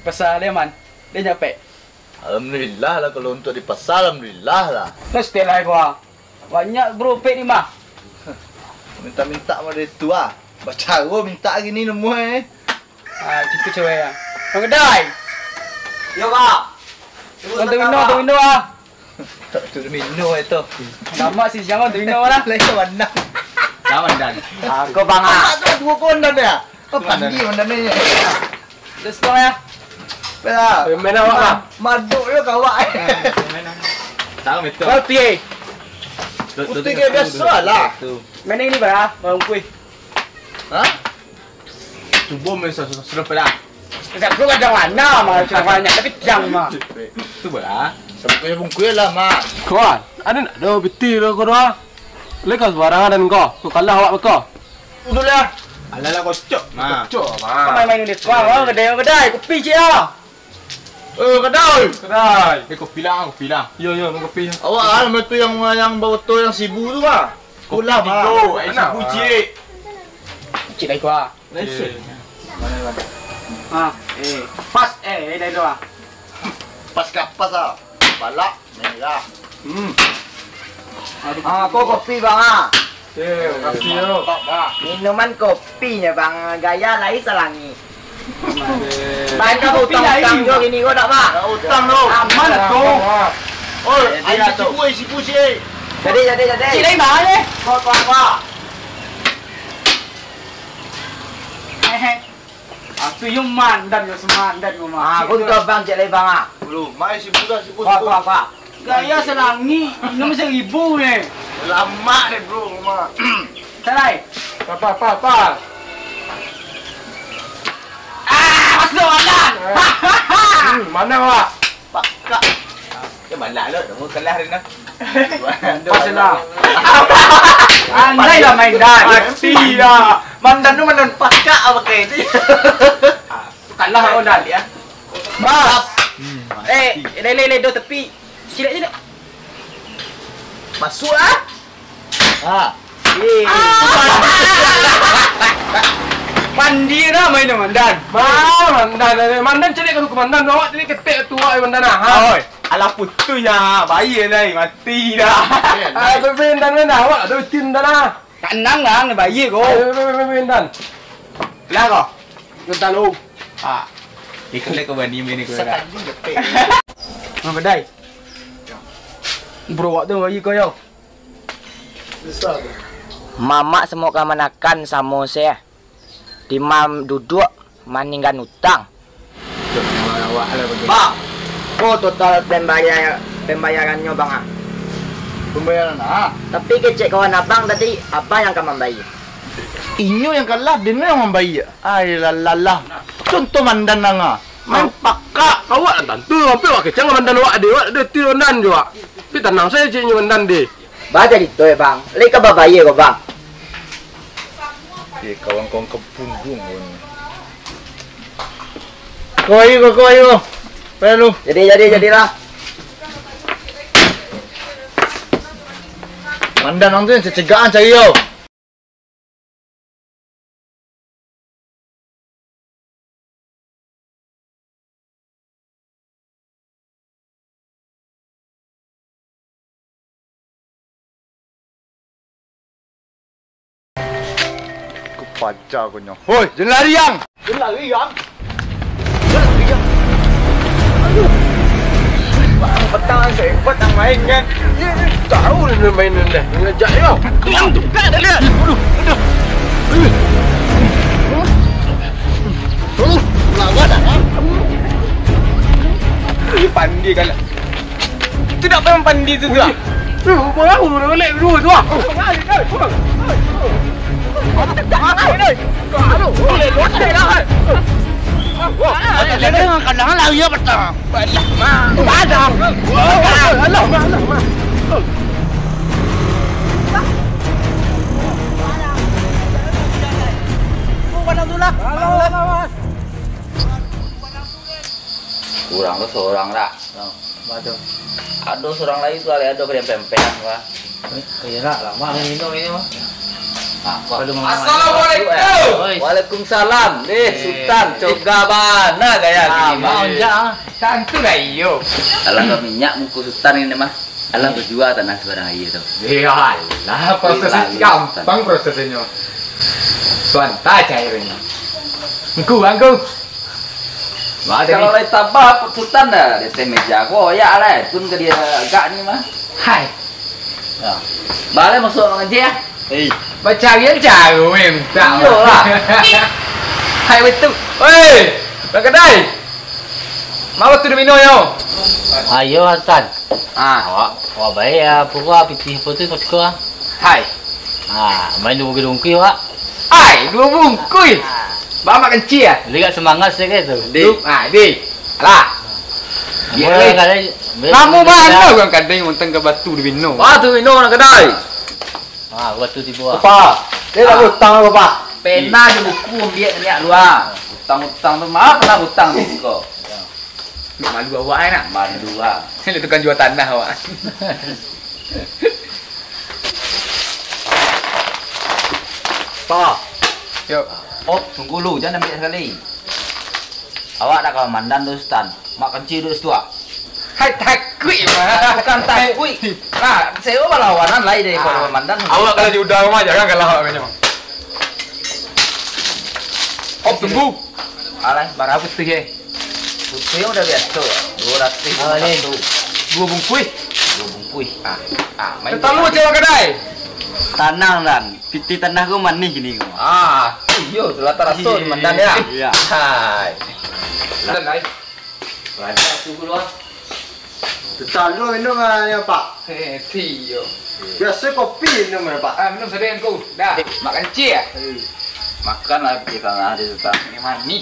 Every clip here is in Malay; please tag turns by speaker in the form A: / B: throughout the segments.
A: pasar dia man. Dia nyampe.
B: Alhamdulillah lah kalau untuk di pasar, alhamdulillah lah.
A: Terus dia lah gua. Banyak bro pek ni mah.
B: Minta-minta sama dia tu ah. Baca gua minta gini nemu
A: Gitu cewek ya. Bang Kedai.
B: Yo kak.
A: Tu minum ah.
B: Tak tu minum itu.
A: Nama si jangan tu minum lah.
B: Lain mana?
A: Jangan dan.
B: Kau bang ah. Tu dua kondan ya. Kau pandi kondan ni.
A: Let's go ya.
B: Ya.
A: Main awak lah.
B: Maduk yo kawak.
C: Tahu betul.
A: Kau tiye.
B: Putih kayak biasa lah.
A: Main ini berapa? Bang kuih.
B: Hah?
C: Cuba main sudah pada.
A: Saya tu kan jangan mana mah jangan banyak tapi jang mah.
C: Tu berapa?
B: Sampai bungkui lah mak.
D: Kawan, ada nak ada betul lah kau dah. Lekas barangan dan kau kalah awak kau.
B: Udah lah.
C: Alah kocok. Nah.
D: Cok,
A: Kau main ni. Wah, kedai kopi je lah.
D: kedai.
C: Kopi lah.
D: Yo kopi.
B: Awak ah tu yang bawa tu yang sibu tu mah. Kulah mah.
C: Tiga, air sibu cik.
A: Cik dah gua. Pas dah tu ah.
B: Pas kapas ah. Balak merah.
E: Kau kopi bang ah.
D: Kasih yo.
E: Minuman kopinya bang, gaya lain selangi. Lain kau utang juga gini kau tak bang?
B: Utang lo.
A: Aman tu.
B: Oh, air sibu cik.
E: Jadi.
A: Cik lain mana ni?
E: Kau apa?
A: Tu yung mandan yung sumandan mo mah.
E: Kau tu bang cek lain bang ah.
B: Belum, mai sibu dah sibu.
E: Apa?
A: Gaya selangi, inom 1,000 ni.
B: Lama deh bro, mah.
A: Salai.
D: Apa?
A: Masuk mandan.
D: Mana awak?
B: Pakak.
C: Cái bạn lạ lớn, đừng có lá đi nó.
A: Pasal Andai lah mandan.
B: Mati dah. Mandan tu mandan pakak apa kayak itu.
A: Kalah mandan dia. Bang. Le do tepi. Cilek.
B: Masuk ah.
A: Mandi dah main mandan.
D: Mandan cari kalau ke mandan awak cari ketek tu awak mandan ah.
C: Ôi, ala putu ya, bayi đây, mati dah.
D: Mandan awak ada tin dah lah.
A: Kanang lah ni bayi ko.
D: Mandan.
C: Lá kau.
D: Mandan lu.
C: Ikut lek kau bani ini kau dah.
B: Sekali jepit.
A: Bang Kedai. Bro waktu bayi kau yo.
E: Mama semua kamu makan sama saya. Di mam duduk maninggan utang.
C: Awak ala bagi.
E: Bang, kau total pembayarannya bang ah.
B: Pembayaran ah.
E: Tapi kecek kawan abang tadi apa yang kamu bayar?
B: Inyo yang kalah, dia yang membayar. Ay lalalah. Contoh mandan nanga.
D: Main pakak awak dan tu apa awak kecang mandan awak ada tin mandan juga. Tapi tenang saya cik mandan deh.
E: Baca di tu bang. Leka babayar kau bang.
B: Kawan-kawan kepundung pun. Kau ayo. Perlu.
E: Jadilah.
B: Mandan orang tu yang cegahan cari yo. Pacar kau nyo. Hoi, jangan lari yang.
D: Petang saya buat yang main kan. Tahu dia main ni. Ngejak yo. Yang tu kan dah lihat.
B: Lawan dah kan?
C: Pandi kan. Tidak memang pandi tu dah.
D: Baru boleh dulu tu.
B: Kadang lari ya petang.
D: Padang. Alah.
C: Kurang tu seorang dah. Ada seorang lagi tu ada kena pempelan wah.
B: Iyalah lama minum ini mah.
C: Assalamualaikum.
E: Waalaikumsalam. Sultan coga bana gaya gini.
C: Mau Santu dah iyo.
E: Alah minyak muka sultan ini mah. Alah berjual tanah sebarang air tu.
C: Ya Allah, prosesnya gampang prosesnya. Tuan tak cairnya. Angku.
E: Kalau lagi tabah sultan dah, dia meja koyak lah. Tun ke dia agak ni mah.
C: Hai.
E: Balik masuk ngaji ya.
C: Baca dia jago minta.
E: Iyalah.
C: Hai betul. Oi, kedai. Mau tu minum yo.
F: Ayo Hasan.
C: Ah,
F: Wah baik ya, pura pitih putih kau suka.
C: hai.
F: Main dulu gedungki wak.
C: Ai, dua bungkus. Bawa makan cia.
F: Lihat semangat sikit tu.
C: Duk, di. Alah.
F: Boleh kali.
C: Kamu mana orang kadang mentang ke batu di minum.
E: Batu minum nak kedai.
F: Waktu tiba.
B: Apa? Dia tak hutang apa, Pak?
E: Pena di buku dia ni luar. Hutang tu maaf pernah hutang ni kau.
C: Malu awak nak.
E: Malu ah.
C: Ini tukang jual tanah awak.
B: Pak.
C: Yo.
E: Oh, tunggu lu, jangan ambil sekali. Awak dah kawan mandan tu Ustaz. Mak kecil dulu setua.
C: Hai takui mah.
E: Bukan takui. Nah, saya lawanan lain deh kalau mandan.
C: Awak kalau diudah rumah jangan kalah awak punya. Oh, tunggu.
E: Alah,
C: Barang putih ke?
E: putih udah biasa. 200
C: Dua bungkus.
E: 2 bungkus.
C: Main tahu je orang kedai.
B: Tanang dan piti tanah ku manis gini ku.
E: Iyo, telah terasa di mandan ya.
B: Iya.
C: Hai. Dan naik.
E: Raja tu keluar.
B: Terlalu minum ya, Pak.
C: Tio.
B: Biasa kopi minum ya, Pak.
C: Minum sedang kau. Dah. Makan cia.
E: Makan lah di tanah di Sultan.
C: Ini mani.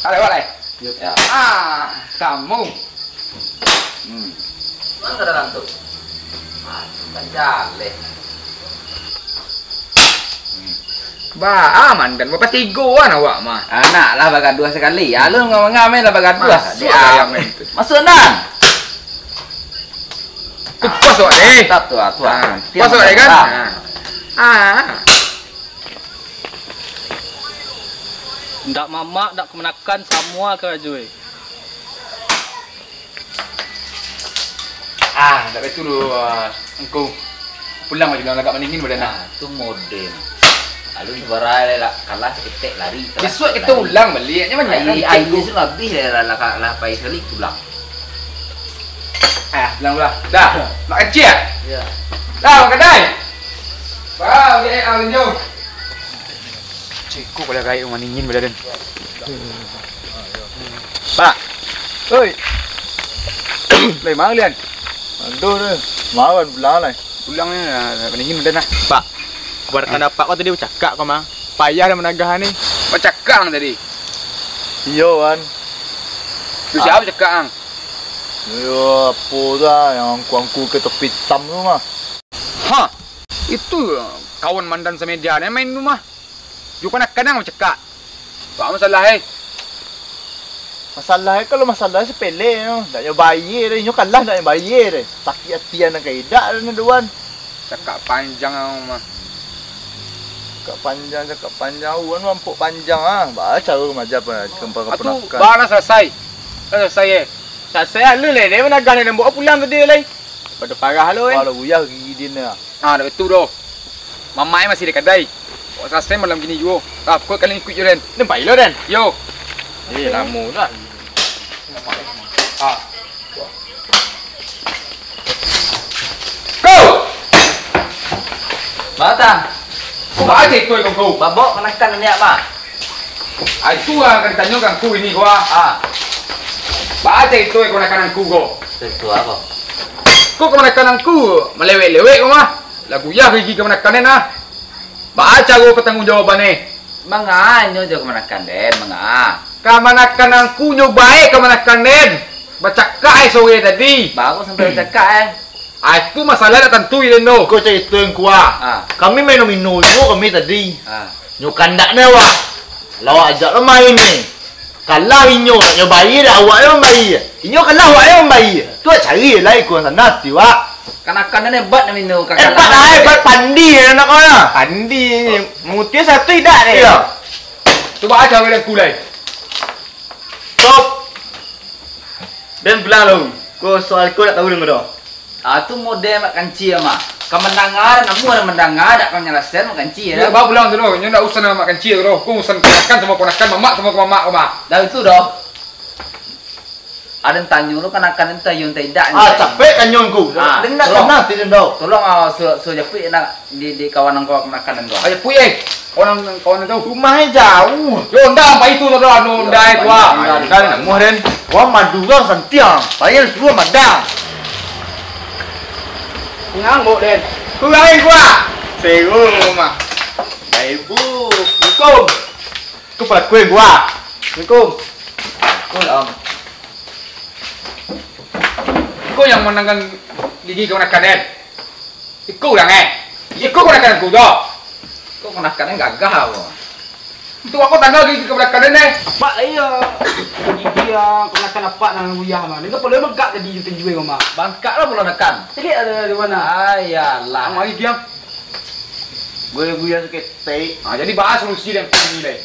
C: Ada apa lagi?
E: Ya.
C: Kamu.
E: Mana dalam tu? Baca leh.
C: Aman dan bapak tiga kan awak mah.
E: Anak lah bagat 2 sekali. Lu ngamen lah bagat 2.
C: Masuk ayam itu.
E: Masuk nan.
C: Masuk deh.
E: Tetap tu ah.
C: Masuk deh kan?
F: Ndak mamak, ndak kemenakan semua kerajui.
C: Dah betul lu engkau. Pulang aja agak meningin badan nak.
E: Tu modem. Lalu sebarai lah kalah seketik lari.
C: Besok kita ulang baliknya banyak.
E: Air tu habis lah pai sekali pulang.
C: Pulang. Dah. Makan cia.
E: Ya.
C: Dah makan kedai. Wow, dia awak jom. Cikgu kalau gaya meningin badan. Pak. Oi. Lai mang lian.
B: Aduh deh. Mawan belah lah.
C: Pulang ni meningin badan lah. Pak. Berkan dapat kau tadi bercakap kau mah. Payah dah menagah ni. Bercakap tadi.
B: Iya, Wan.
C: Tu siapa bercakap ang?
B: Yo, apa dah yang angku ke tepi tam tu mah.
C: Itu kawan mandan semedia ni main rumah. You kadang-kadang bercakap. Tak masalah
B: Masalah kalau masalah sepele no. Tak payah bayar dia. Nyo kalah tak payah bayar dia. Sakit hatian nak kaidak dengan duan.
C: Cakap panjang mah.
B: Cakap panjang uan mampuk panjang Baca aku maja apa kempar
C: Atu bara selesai. Selesai lu le dia menagah ni bawa pulang tadi lai. Pada parah lu
B: Kalau uyah gigi dia ni.
C: Dah betul doh. Mamai masih di kedai. Kau selesai malam gini yo. Kau kali ikut je Dan. Nampak lo Dan. Yo.
B: Lama dah.
C: Go.
E: Batang.
C: Kau aje tu kau.
E: Babok kenakan ni apa?
C: Itu akan ditanyakan ku ini gua. Baca itu kenakan ku go.
E: Itu apa?
C: Kau kenakan ku melewek-lewek kau mah. Lagu ya gigi kenakan nah. Baca gua pertanggungjawaban ni.
E: Manganyo je kemenakan Den, manga.
C: Kamanakan ku nyobae kamanakan Den. Bercakap sore tadi.
E: Baru sampai cakap
C: Itu masalah dah tentu ini no.
B: Kau cerita yang kuat. Kami main minum kami tadi. Nyo kandak ni awak. Lawak ajak lah main ni. Kalah inyo nak nyo bayar dah awak yang bayar. Inyo kalah awak yang bayar. Tu cari lah ikut sana tiwak.
C: Kanakan hebat nih minu.
B: Hebat lah, hebat pandi anak kau lah.
A: Pandi mutia satu tidak deh.
B: Iya.
C: Coba aja yang kulai.
B: Stop. Dan bilang lu, kau soal kau tak tahu dengar dah.
E: Tu model makan cia mah. Kemendangar, namun orang mendengar tak kau nyalasen makan cia.
C: Ya, bawa pulang tu doh. Nyo nak usan makan cia doh. Kau usan kanakan sama konakan, mamak sama mamak kau mah.
E: Dah itu doh. Ada yang tanya lu kanakan entah yang tidak.
B: Capek kan nyongku. Dengar kan tidak tahu.
E: Tolong so japik nak di kawanan kau kanakan doh.
C: Ayo puye. Orang kawan itu
B: Rumahnya jauh.
C: yo ndak apa itu doh anu ndai tua.
B: Dan muhrin, wah madura santiang. Bayar semua madang.
D: Ngamuk Den.
A: Kurangin gua. Seru mah. Ibu.
B: Assalamualaikum. Kau pada kue gua.
D: Assalamualaikum.
E: Kau
C: Kau yang menangkan gigi kenakan Den. Ikut yang Ikut kenakan aku doh.
E: kau kenakannya gagah kau.
C: Itu aku tanggal gigi kenakan Den.
D: Apa iya? Gigi yang kenakan apa nang uyah mah. Dia perlu megak tadi penjual kau mah.
E: Bangkak lah belum nekan.
D: Jadi ada di mana?
E: Ayalah.
C: Sama gigi yang.
B: Gue sakit teh.
C: Jadi bahas solusi yang nilai.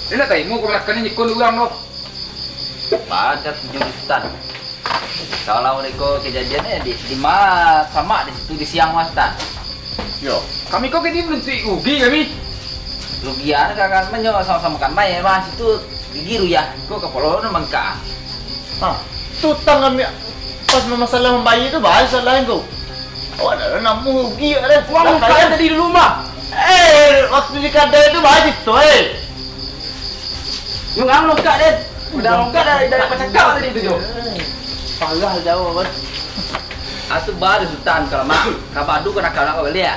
C: Dia nak tahu mau kenakan ni ikut orang doh.
E: Pada jurusan. Kalau mereka kejadiannya di mana sama di situ di siang mas tan.
B: Yo.
C: Kami kok ini nanti rugi kami.
E: Rugian kakak menyo sama-sama kan main mas itu gigiru ya. Kau kepala orang bangka.
B: Tutang kami pas masalah membayi itu bahasa lain kau. Oh ada namu rugi ada.
D: Uang kaya tadi di rumah.
B: Waktu di kadai itu bahas itu
D: Yung ang longkak Den. Udah longkak dari pacakau tadi itu Jo. Parah jauh bos.
E: Atu baru sultan kalau mak kabadu kena kau beli ya.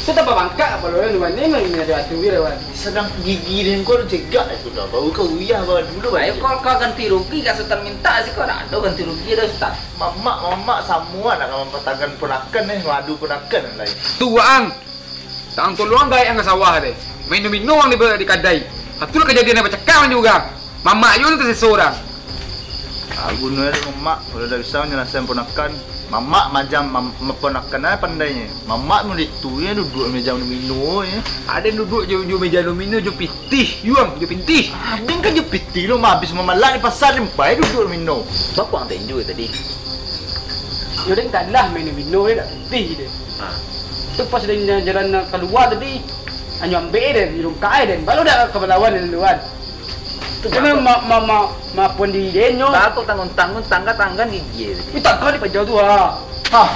D: Kita bangkak apa lo yang ini memang ada atu dia wan.
B: sedang gigi dan kau cegak itu dah bau kau uyah bawa dulu
E: Ayo kalau kau ganti rugi kau sultan minta sih kau nak ada ganti rugi dah sultan.
B: Mamak semua nak mempatakan ponakan madu ponakan lain.
C: Tuang. Tak tolong gaya yang sawah deh. Minum di kadai. Atulah kejadian yang bercakap juga. Mama yo itu seseorang.
B: Aku nih mamak udah dah bisa nyelesain ponakan. Mamak macam ponakan apa pandainya. Mamak nu itu ya duduk meja minum ya.
C: Ada yang duduk jo meja domino jo pitih, yuang jo pitih.
B: Ada kan je piti lu mah habis memalak di pasar lempai duduk minum.
E: Bapak yang tinju tadi.
D: Yaudah tak lah main minum dia tak putih dia. Tu pas dia jalan keluar tadi, hanya ambil dia minum kai dia. Baru dah kebelawan dia luar. Tu kena ma pun di dia nyo.
E: Aku tanggung tangga gigi.
D: Kita kali pajau tu ha.
B: Hah,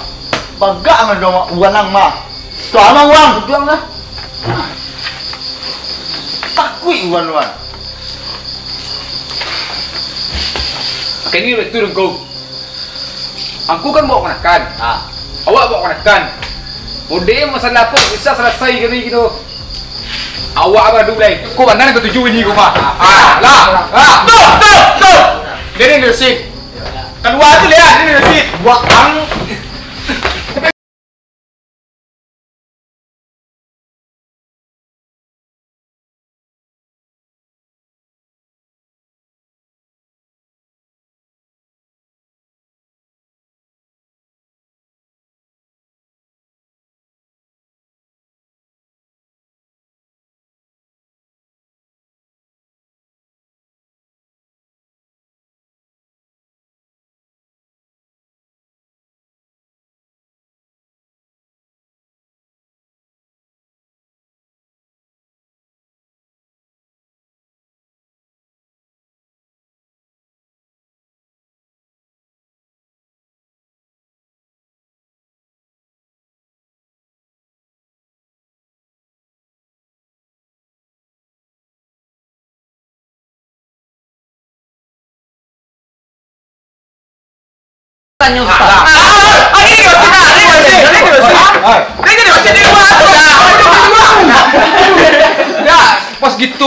B: bagak ngan dong uang lang mah. Tu ama uang,
D: Tuang lah.
B: takui uang.
C: Oke, ini udah turun kau. Aku kan bawa kenakan. Awak bawa kenakan. Mode masalah apa bisa selesai kali gitu. Awak apa dulu lagi? Kau mana yang ketujuh ini kau mah? Tuh. Dia ni resip. Keluar tu lihat, dia ni resip.
B: Buat ang
E: Tanya
C: Ya, pas gitu